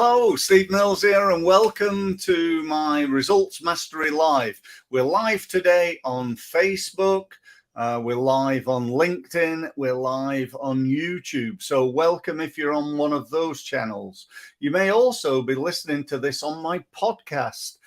Hello, Steve Mills here, and welcome to my Results Mastery Live. We're live today on Facebook, we're live on LinkedIn, we're live on YouTube. So welcome if you're on one of those channels. You may also be listening to this on my podcast,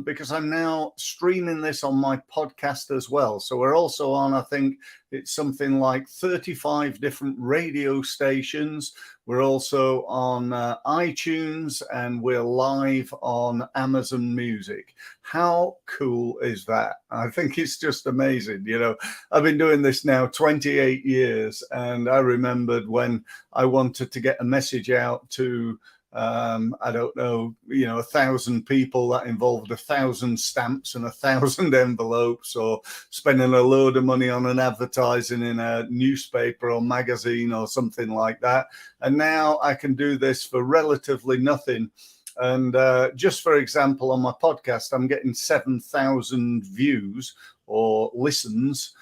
because I'm now streaming this on my podcast as well. So we're also on, I think it's something like 35 different radio stations. We're also on iTunes, and we're live on Amazon Music. How cool is that? I think it's just amazing. You know, I've been doing this now 28 years, and I remembered when I wanted to get a message out to I don't know, 1,000 people. That involved 1,000 stamps and 1,000 envelopes, or spending a load of money on an advertising in a newspaper or magazine or something like that. And now I can do this for relatively nothing. And just for example, on my podcast, I'm getting 7,000 views or listens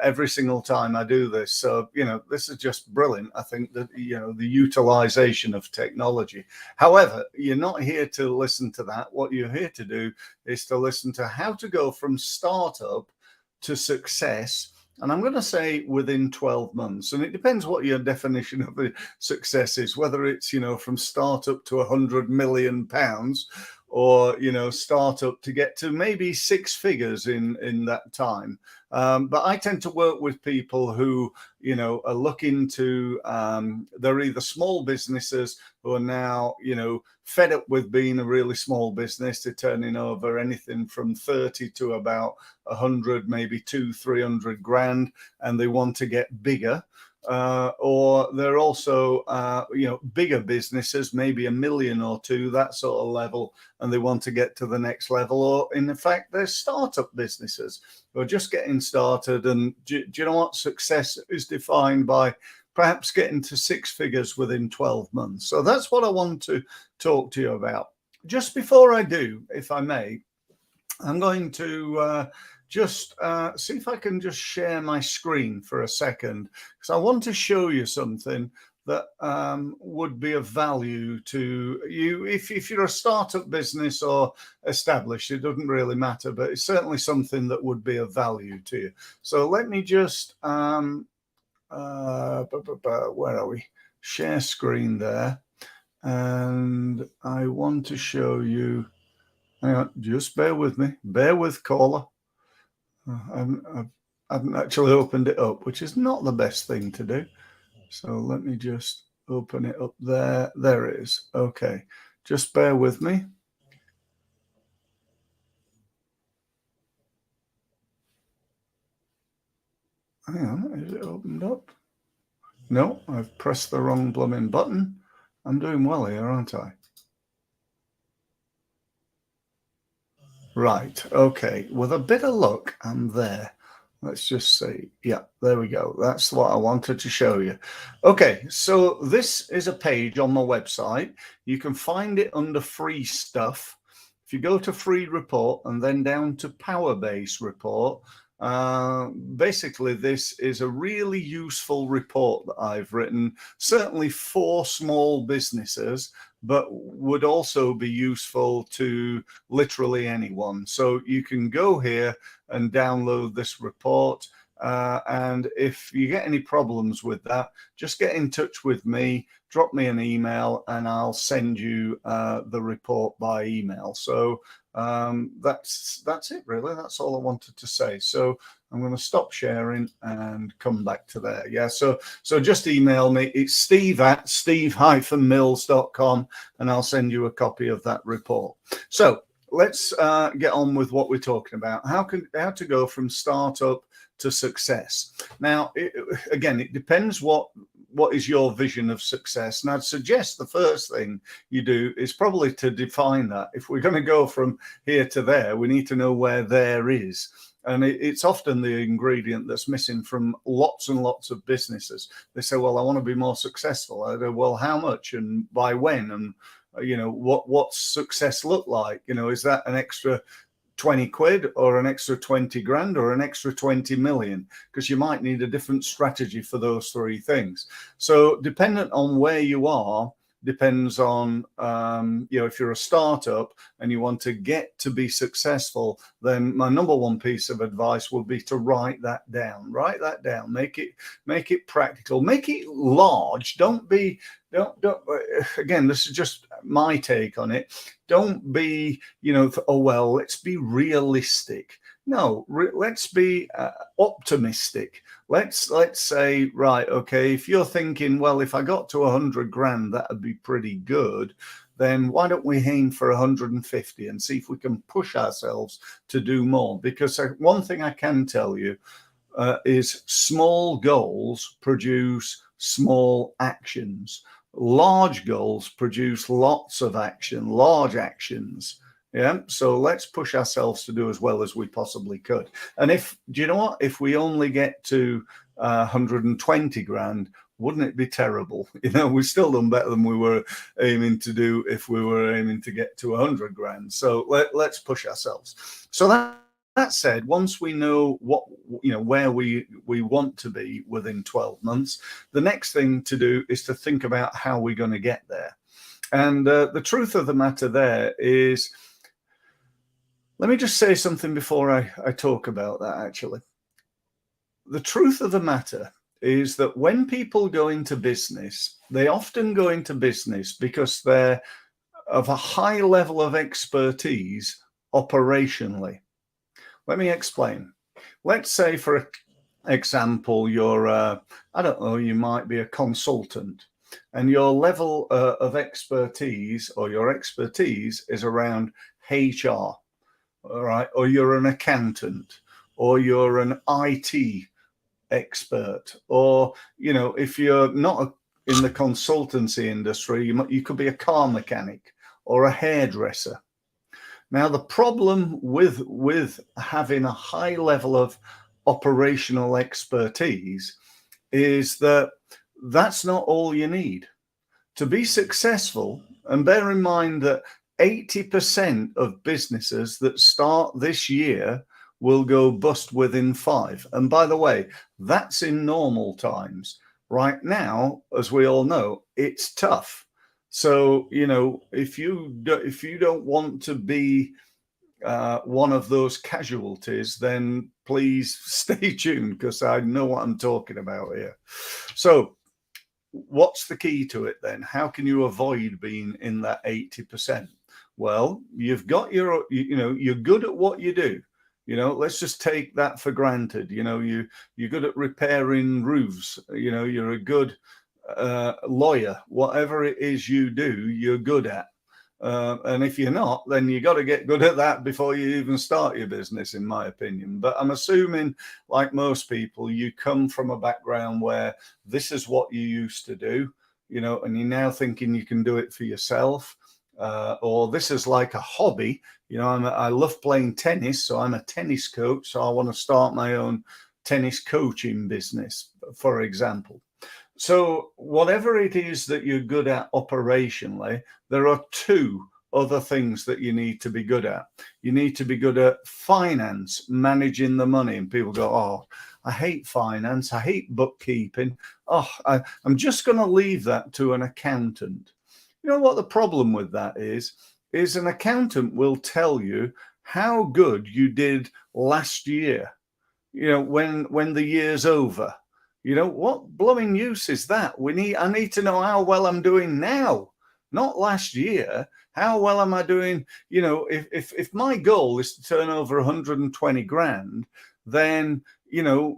every single time I do this. So, this is just brilliant. I think that, the utilization of technology. However, you're not here to listen to that. What you're here to do is to listen to how to go from startup to success. And I'm going to say within 12 months. And it depends what your definition of the success is, whether it's, from startup to £100 million, or, startup to get to maybe six figures in that time. But I tend to work with people who, are looking to, they're either small businesses who are now, fed up with being a really small business. They're turning over anything from 30 to about 100, maybe 200-300 grand, and they want to get bigger. Or they're also, bigger businesses, maybe $1 million or $2 million, that sort of level, and they want to get to the next level. Or in fact, they're startup businesses who are just getting started. And do you know what? Success is defined by perhaps getting to six figures within 12 months. So that's what I want to talk to you about. Just before I do, if I may, I'm going to just see if I can just share my screen for a second, because I want to show you something that would be of value to you. If you're a startup business or established, it doesn't really matter, but it's certainly something that would be of value to you. So let me just, where are we? Share screen there. And I want to show you, hang on, just bear with me. Bear with, caller. I haven't actually opened it up, which is not the best thing to do. So let me just open it up there. There it is. Okay. Just bear with me. Hang on. Is it opened up? No, I've pressed the wrong blooming button. I'm doing well here, aren't I? Right. Okay. With a bit of luck, I'm there. Let's just see. Yeah, there we go. That's what I wanted to show you. Okay, so this is a page on my website. You can find it under free stuff. If you go to free report and then down to Powerbase report, basically this is a really useful report that I've written, certainly for small businesses, but would also be useful to literally anyone. So you can go here and download this report. And if you get any problems with that, just get in touch with me, drop me an email, and I'll send you the report by email. So that's it, really. That's all I wanted to say. So I'm going to stop sharing and come back to there. Yeah, so just email me. It's steve@steve-mills.com, and I'll send you a copy of that report. So let's get on with what we're talking about. How to go from startup to success. Now, again, it depends what is your vision of success. And I'd suggest the first thing you do is probably to define that. If we're going to go from here to there, we need to know where there is. And it's often the ingredient that's missing from lots and lots of businesses. They say, well, I want to be more successful. I go, well, how much and by when? And, what's success look like? Is that an extra 20 quid or an extra 20 grand or an extra 20 million? Because you might need a different strategy for those three things. So dependent on where you are, depends on, if you're a startup and you want to get to be successful, then my number one piece of advice would be to write that down. Write that down. Make it practical. Make it large. Don't again, this is just my take on it. Don't be, oh, well, let's be realistic. No, let's be optimistic. Let's say, right, okay, if you're thinking, well, if I got to 100 grand, that'd be pretty good, then why don't we aim for 150 and see if we can push ourselves to do more? Because one thing I can tell you is small goals produce small actions. Large goals produce lots of action, large actions. Yeah. So let's push ourselves to do as well as we possibly could. And do you know what? If we only get to 120 grand, wouldn't it be terrible? We've still done better than we were aiming to do if we were aiming to get to 100 grand. So let's push ourselves. So that said, once we know where we want to be within 12 months, the next thing to do is to think about how we're going to get there. And the truth of the matter there is, let me just say something before I talk about that, actually. The truth of the matter is that when people go into business, they often go into business because they're of a high level of expertise operationally. Let me explain. Let's say, for example, you're, I don't know, you might be a consultant, and your level of expertise, or your expertise, is around HR, all right? Or you're an accountant, or you're an IT expert, or, if you're not in the consultancy industry, you could be a car mechanic or a hairdresser. Now, the problem with having a high level of operational expertise is that that's not all you need to be successful. And bear in mind that 80% of businesses that start this year will go bust within 5. And by the way, that's in normal times. Right now, as we all know, it's tough. So, if you don't want to be one of those casualties, then please stay tuned, because I know what I'm talking about here. So what's the key to it then? How can you avoid being in that 80%? Well, you've got you're good at what you do. Let's just take that for granted. You're good at repairing roofs. You're a good lawyer. Whatever it is you do, you're good at. And if you're not, then you got to get good at that before you even start your business, in my opinion. But I'm assuming, like most people, you come from a background where this is what you used to do, and you're now thinking you can do it for yourself. Or this is like a hobby. I love playing tennis, so I'm a tennis coach. So I want to start my own tennis coaching business, for example. So whatever it is that you're good at operationally, there are 2 other things that you need to be good at. You need to be good at finance, managing the money. And people go, oh, I hate finance. I hate bookkeeping. Oh, I'm just going to leave that to an accountant. You know what the problem with that is an accountant will tell you how good you did last year, when the year's over. What blowing use is that? I need to know how well I'm doing now, not last year. How well am I doing? If my goal is to turn over 120 grand, then,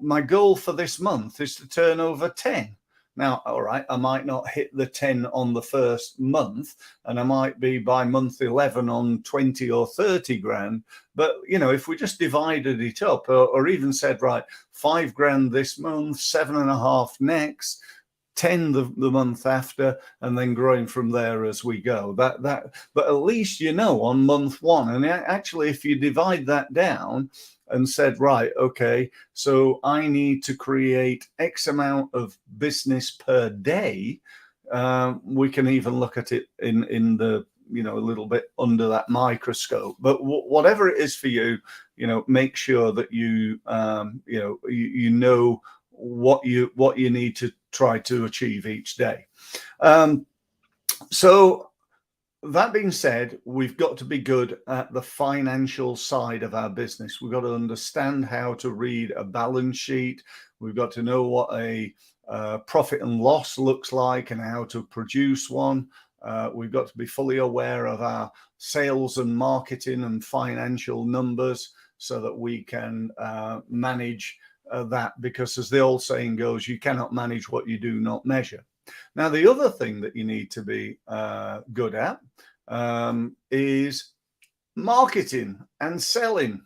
my goal for this month is to turn over 10. Now, all right, I might not hit the 10 on the first month, and I might be by month 11 on 20 or 30 grand. But, if we just divided it up, or even said, right, 5 grand this month, 7.5 next, 10 the month after, and then growing from there as we go. But at least on month 1. And actually, if you divide that down and said, right, okay, so I need to create X amount of business per day, we can even look at it in the a little bit under that microscope. But whatever it is for you, make sure that you know what you need to try to achieve each day. So that being said, we've got to be good at the financial side of our business. We've got to understand how to read a balance sheet. We've got to know what a profit and loss looks like and how to produce one. We've got to be fully aware of our sales and marketing and financial numbers so that we can manage that, because as the old saying goes, you cannot manage what you do not measure. Now, the other thing that you need to be good at is marketing and selling.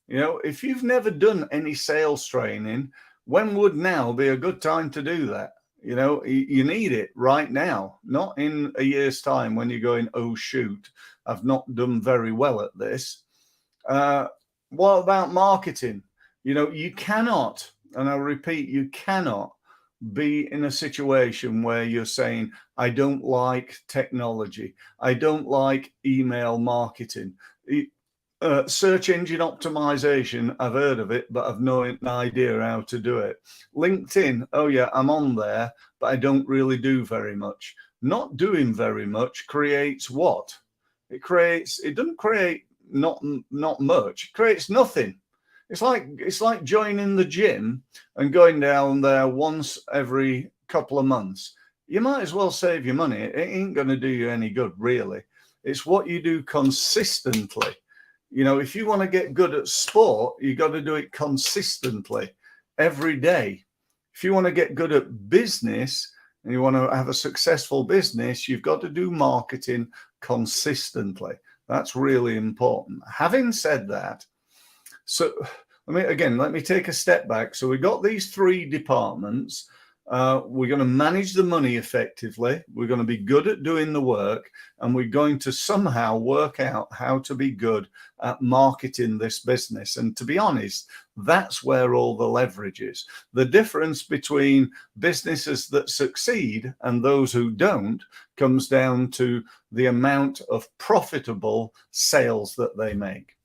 You know, if you've never done any sales training, when would now be a good time to do that? You know, you need it right now, not in a year's time when you're going, oh, shoot, I've not done very well at this. What about marketing? You know, you cannot, and I'll repeat, you cannot be in a situation where you're saying, I don't like technology, I don't like email marketing, search engine optimization, I've heard of it, but I've no idea how to do it. LinkedIn, oh yeah, I'm on there, but I don't really do very much. Not doing very much creates what? It doesn't create not much, it creates nothing. It's like joining the gym and going down there once every couple of months. You might as well save your money. It ain't going to do you any good, really. It's what you do consistently. You know, if you want to get good at sport, you got to do it consistently every day. If you want to get good at business and you want to have a successful business, you've got to do marketing consistently. That's really important. Having said that, so, let me take a step back. So we've got these three departments. We're going to manage the money effectively. We're going to be good at doing the work, and we're going to somehow work out how to be good at marketing this business. And to be honest, that's where all the leverage is. The difference between businesses that succeed and those who don't comes down to the amount of profitable sales that they make.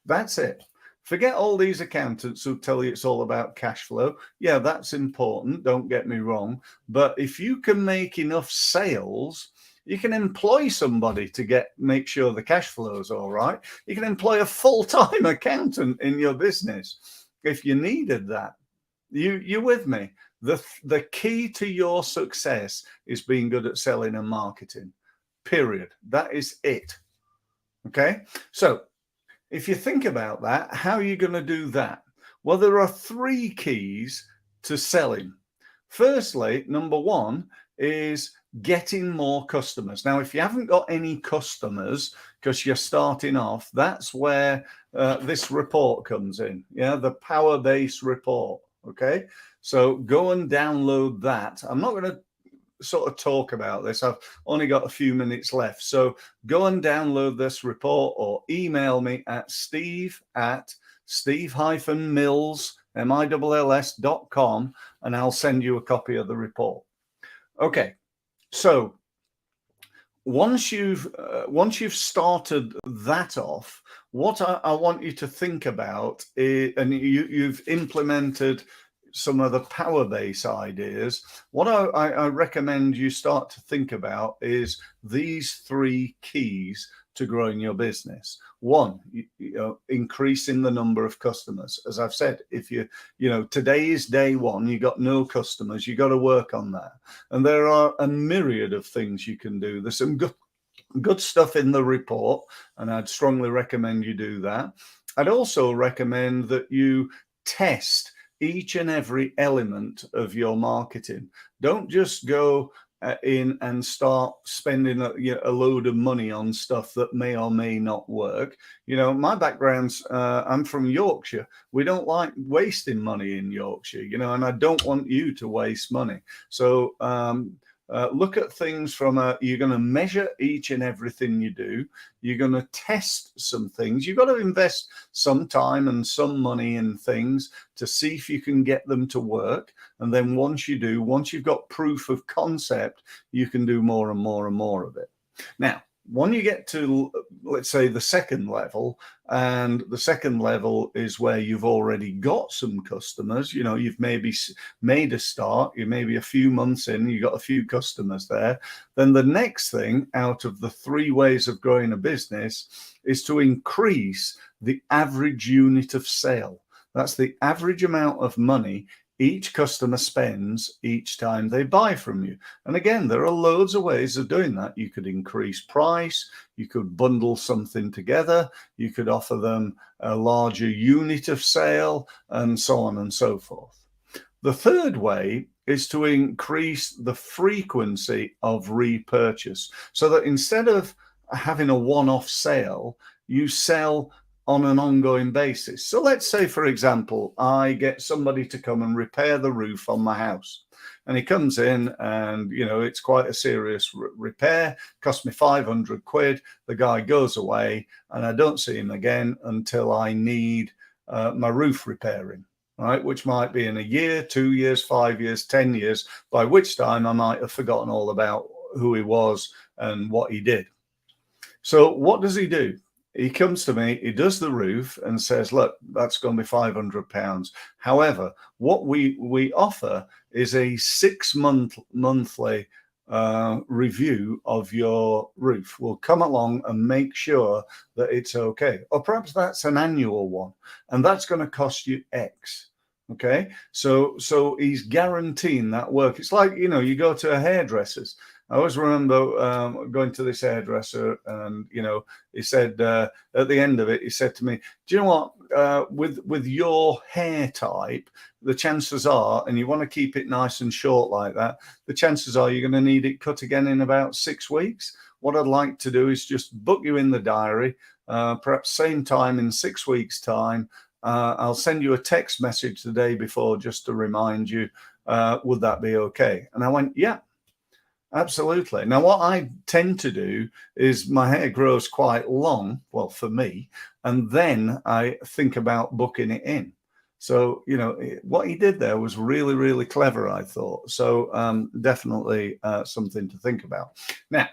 That's it. Forget all these accountants who tell you it's all about cash flow. Yeah, that's important, don't get me wrong. But if you can make enough sales, you can employ somebody to make sure the cash flow is all right. You can employ a full-time accountant in your business if you needed that. You with me? The key to your success is being good at selling and marketing, period. That is it. Okay, so if you think about that, how are you going to do that? Well, there are three keys to selling. Firstly, number one is getting more customers. Now, if you haven't got any customers because you're starting off, that's where this report comes in. Yeah, the Power Base report. Okay, so go and download that. I'm not going to sort of talk about this. I've only got a few minutes left. So go and download this report or email me at steve@steve-mills.com and I'll send you a copy of the report. Okay. So once you've started that off, what I want you to think about is, and you've implemented some of the Power Base ideas, what I recommend you start to think about is these three keys to growing your business. One, increasing the number of customers. As I've said, if today is day one, you got no customers, you got to work on that. And there are a myriad of things you can do. There's some good stuff in the report, and I'd strongly recommend you do that. I'd also recommend that you test each and every element of your marketing. Don't just go in and start spending a load of money on stuff that may or may not work. You know, my background's, I'm from Yorkshire. We don't like wasting money in Yorkshire, and I don't want you to waste money. So look at things from you're going to measure each and everything you do. You're going to test some things. You've got to invest some time and some money in things to see if you can get them to work. And then once you've got proof of concept, you can do more and more and more of it. Now, when you get to let's say the second level, and the second level is where you've already got some customers. You know, you've maybe made a start, you maybe a few months in, you got a few customers there. Then the next thing out of the 3 ways of growing a business is to increase the average unit of sale. That's the average amount of money each customer spends each time they buy from you. And again, there are loads of ways of doing that. You could increase price, you could bundle something together, you could offer them a larger unit of sale, and so on and so forth. The third way is to increase the frequency of repurchase, so that instead of having a one-off sale, you sell on an ongoing basis. So let's say, for example, I get somebody to come and repair the roof on my house, and he comes in and, you know, it's quite a serious repair, cost me 500 quid. The guy goes away and I don't see him again until I need my roof repairing, right? Which might be in a year, 2 years, 5 years, 10 years, by which time I might have forgotten all about who he was and what he did. So what does he do? He comes to me, he does the roof and says, look, that's going to be £500. However, what we offer is a monthly review of your roof. We'll come along and make sure that it's okay. Or perhaps that's an annual one, and that's going to cost you X. Okay, so he's guaranteeing that work. It's like, you know, you go to a hairdresser's. I always remember going to this hairdresser, and, you know, he said at the end of it, he said to me, do you know what, with your hair type, the chances are, and you want to keep it nice and short like that, the chances are you're going to need it cut again in about 6 weeks. What I'd like to do is just book you in the diary, perhaps same time in 6 weeks' time. I'll send you a text message the day before just to remind you. Would that be okay? And I went, yeah. Absolutely. Now, what I tend to do is my hair grows quite long, well, for me, and then I think about booking it in. So, you know, what he did there was really, really clever, I thought. So definitely something to think about. Now,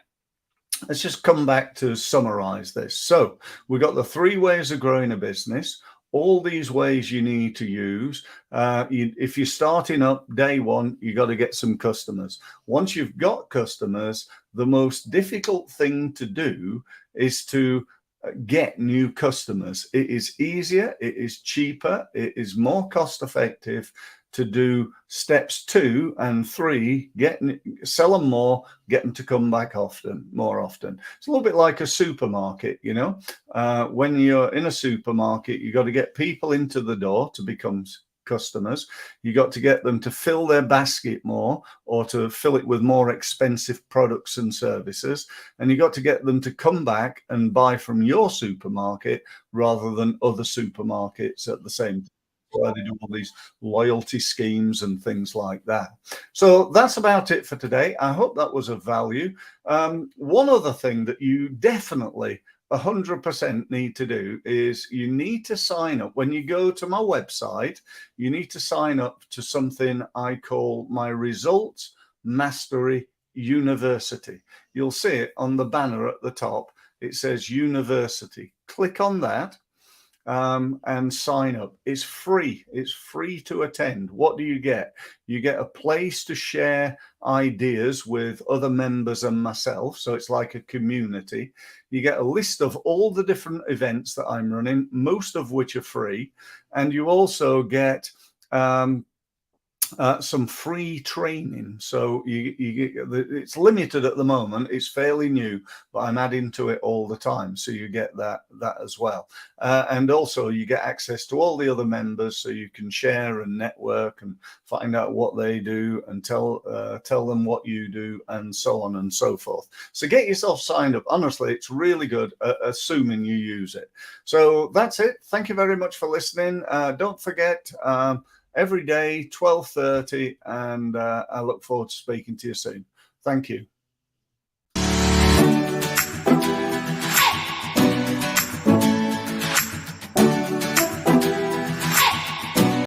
let's just come back to summarize this. So we've got the 3 ways of growing a business. All these ways you need to use. If you're starting up day one, you got to get some customers. Once you've got customers, the most difficult thing to do is to get new customers. It is easier, it is cheaper, it is more cost effective to do steps 2 and 3, sell them more, get them to come back more often. It's a little bit like a supermarket, you know. When you're in a supermarket, you got to get people into the door to become customers. You got to get them to fill their basket more, or to fill it with more expensive products and services, and you got to get them to come back and buy from your supermarket rather than other supermarkets at the same time. Where they do all these loyalty schemes and things like that. So that's about it for today. I hope that was of value. One other thing that you definitely 100% need to do is you need to sign up. When you go to my website, you need to sign up to something I call my Results Mastery University. You'll see it on the banner at the top. It says University. Click on that. And sign up. It's free. It's free to attend. What do you get? You get a place to share ideas with other members and myself. So it's like a community. You get a list of all the different events that I'm running, most of which are free. And you also get some free training. So it's limited at the moment. It's fairly new, but I'm adding to it all the time. So you get that as well. And also you get access to all the other members, so you can share and network and find out what they do and tell them what you do, and so on and so forth. So get yourself signed up. Honestly, it's really good, assuming you use it. So that's it. Thank you very much for listening. Don't forget, every day, 12:30, and I look forward to speaking to you soon. Thank you.